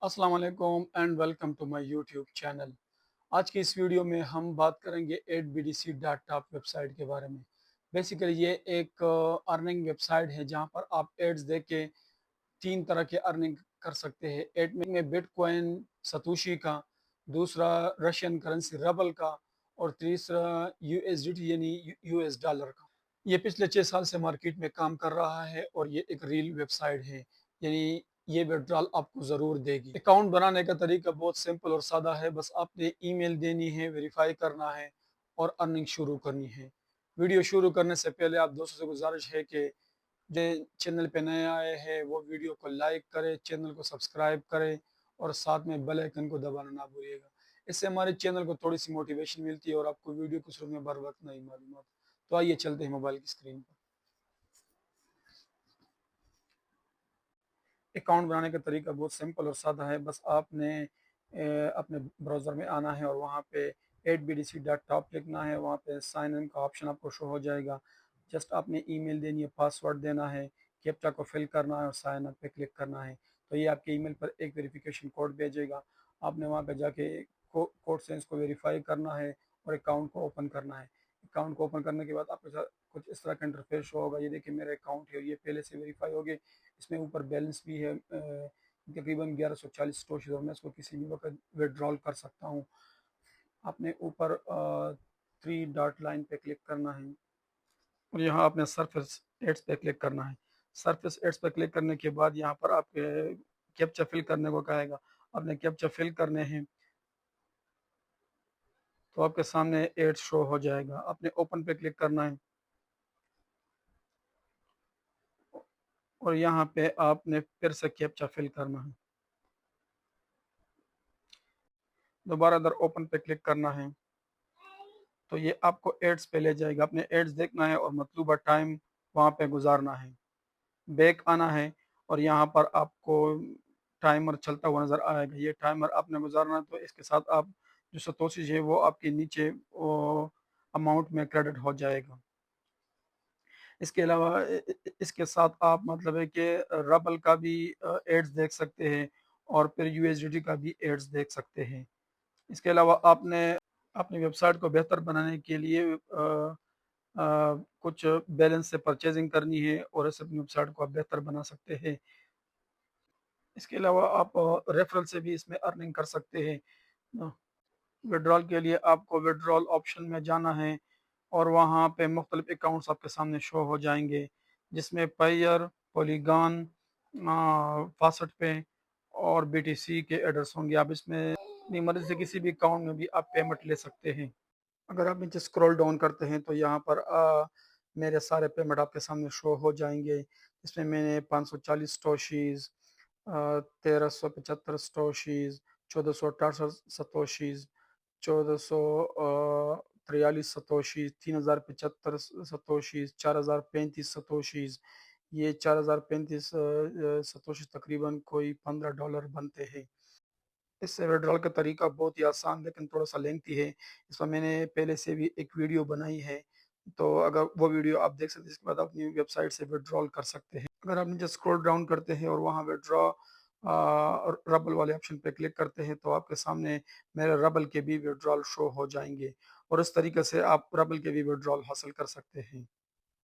السلام علیکم and welcome to my YouTube channel. آج کی اس ویڈیو میں ہم بات کریں گے 8BDC.top ویب سائٹ کے بارے میں۔ بیسیکلی یہ ایک ارننگ ویب سائٹ ہے جہاں پر آپ ایڈز دے کے تین طرح کے ارننگ کر سکتے ہیں۔ ایڈ میں بٹ کوائن ستوشی کا، دوسرا رشین کرنسی ربل کا، اور تیسرا USDT یعنی US ڈالر کا۔ یہ پچھلے 6 سال سے مارکیٹ میں کام کر رہا ہے اور یہ ایک ریل ویب سائٹ ہے، یعنی یہ ویڈرال آپ کو ضرور دے گی۔ اکاؤنٹ بنانے کا طریقہ بہت سمپل اور سادہ ہے، بس آپ نے ای میل دینی ہے، ویریفائی کرنا ہے اور ارننگ شروع کرنی ہے۔ ویڈیو شروع کرنے سے پہلے آپ دوستوں سے گزارش ہے کہ جو چینل پہ نئے آئے ہیں وہ ویڈیو کو لائک کرے، چینل کو سبسکرائب کرے اور ساتھ میں بیل آئیکن کو دبانا نہ بھولیے گا۔ اس سے ہمارے چینل کو تھوڑی سی موٹیویشن ملتی ہے اور آپ کو ویڈیو کو شروع میں بر وقت نئی معلومات۔ تو آئیے چلتے ہیں موبائل کی اسکرین پر۔ اکاؤنٹ بنانے کا طریقہ بہت سمپل اور سادہ ہے، بس آپ نے اپنے براؤزر میں آنا ہے اور وہاں پہ 8BDC.top لکھنا ہے، وہاں پہ سائن ان کا آپشن آپ کو شو ہو جائے گا۔ جسٹ آپ نے ای میل دینی ہے، پاسورڈ دینا ہے، کیپچا کو فل کرنا ہے اور سائن اپ پہ کلک کرنا ہے، تو یہ آپ کے ای میل پر ایک ویریفیکیشن کوڈ بھیجے گا۔ آپ نے وہاں پہ جا کے کوڈ سے اس کو ویریفائی کرنا ہے اور اکاؤنٹ کو اوپن کرنا ہے۔ اکاؤنٹ کو اوپن کرنے کے بعد آپ کے ساتھ کچھ اس طرح کا انٹرفیس شو ہوگا۔ یہ دیکھیں میرا اکاؤنٹ ہے اور یہ پہلے سے ویریفائی ہو گئے۔ اس میں اوپر بیلنس بھی ہے تقریباً 1140 سٹوشز، اور میں اس کو کسی بھی وقت ویڈرال کر سکتا ہوں۔ آپ نے اوپر 3 ڈاٹ لائن پہ کلک کرنا ہے اور یہاں آپ نے سرفیس ایڈس پہ کلک کرنا ہے۔ سرفیس ایڈس پہ کلک کرنے کے بعد یہاں پر آپ کے کیپچا فل کرنے کو کہے گا۔ آپ نے کیپچا فل کرنے ہیں تو آپ کے سامنے ایڈ شو ہو جائے گا۔ آپ نے اوپن پہ کلک کرنا ہے اور یہاں پہ آپ نے پھر سے کیپچا فل کرنا ہے۔ دوبارہ ادھر اوپن پہ کلک کرنا ہے تو یہ آپ کو ایڈز پہ لے جائے گا۔ اپنے ایڈز دیکھنا ہے اور مطلوبہ ٹائم وہاں پہ گزارنا ہے۔ بیک آنا ہے اور یہاں پر آپ کو ٹائمر چلتا ہوا نظر آئے گا۔ یہ ٹائمر آپ نے گزارنا ہے تو اس کے ساتھ آپ جو ستوشی ہے وہ آپ کے نیچے اماؤنٹ میں کریڈٹ ہو جائے گا۔ اس کے علاوہ اس کے ساتھ آپ مطلب ہے کہ ربل کا بھی ایڈز دیکھ سکتے ہیں اور پھر USDT کا بھی ایڈز دیکھ سکتے ہیں۔ اس کے علاوہ آپ نے اپنی ویب سائٹ کو بہتر بنانے کے لیے کچھ بیلنس سے پرچیزنگ کرنی ہے اور اس اپنی ویب سائٹ کو آپ بہتر بنا سکتے ہیں۔ اس کے علاوہ آپ ریفرل سے بھی اس میں ارننگ کر سکتے ہیں۔ ویڈرال کے لیے آپ کو ویڈرال آپشن میں جانا ہے اور وہاں پہ مختلف اکاؤنٹس آپ کے سامنے شو ہو جائیں گے، جس میں پائر، پولیگان، فاسٹ پے اور BTC کے ایڈرس ہوں گے۔ آپ اس میں اپنی مرضی سے کسی بھی اکاؤنٹ میں بھی آپ پیمنٹ لے سکتے ہیں۔ اگر آپ نیچے اسکرول ڈاؤن کرتے ہیں تو یہاں پر میرے سارے پیمنٹ آپ کے سامنے شو ہو جائیں گے۔ اس میں میں نے 540 سٹوشیز، 1375 سٹوشیز، 1468 ستوشیز، 1443 ستوشیز، 3075 ستوشیز، 4035 ستوشیز، یہ 4035 ستوشیز تقریباً کوئی $15 بنتے ہیں۔ اس سے ویڈرال کا طریقہ بہت ہی آسان لیکن تھوڑا سا لینگتھی ہے۔ اس میں نے پہلے سے بھی ایک ویڈیو بنائی ہے، تو اگر وہ ویڈیو آپ دیکھ سکتے ہیں، اس کے بعد اپنی ویب سائٹ سے ویڈرال کر سکتے ہیں۔ اگر آپ نیچے اسکرول ڈاؤن کرتے ہیں اور وہاں ویڈرا ربل والے آپشن پہ کلک کرتے ہیں تو آپ کے سامنے میرے ربل کے بھی ویڈرال شو ہو جائیں گے، اور اس طریقے سے آپ ربل کے بھی ویڈرال حاصل کر سکتے ہیں۔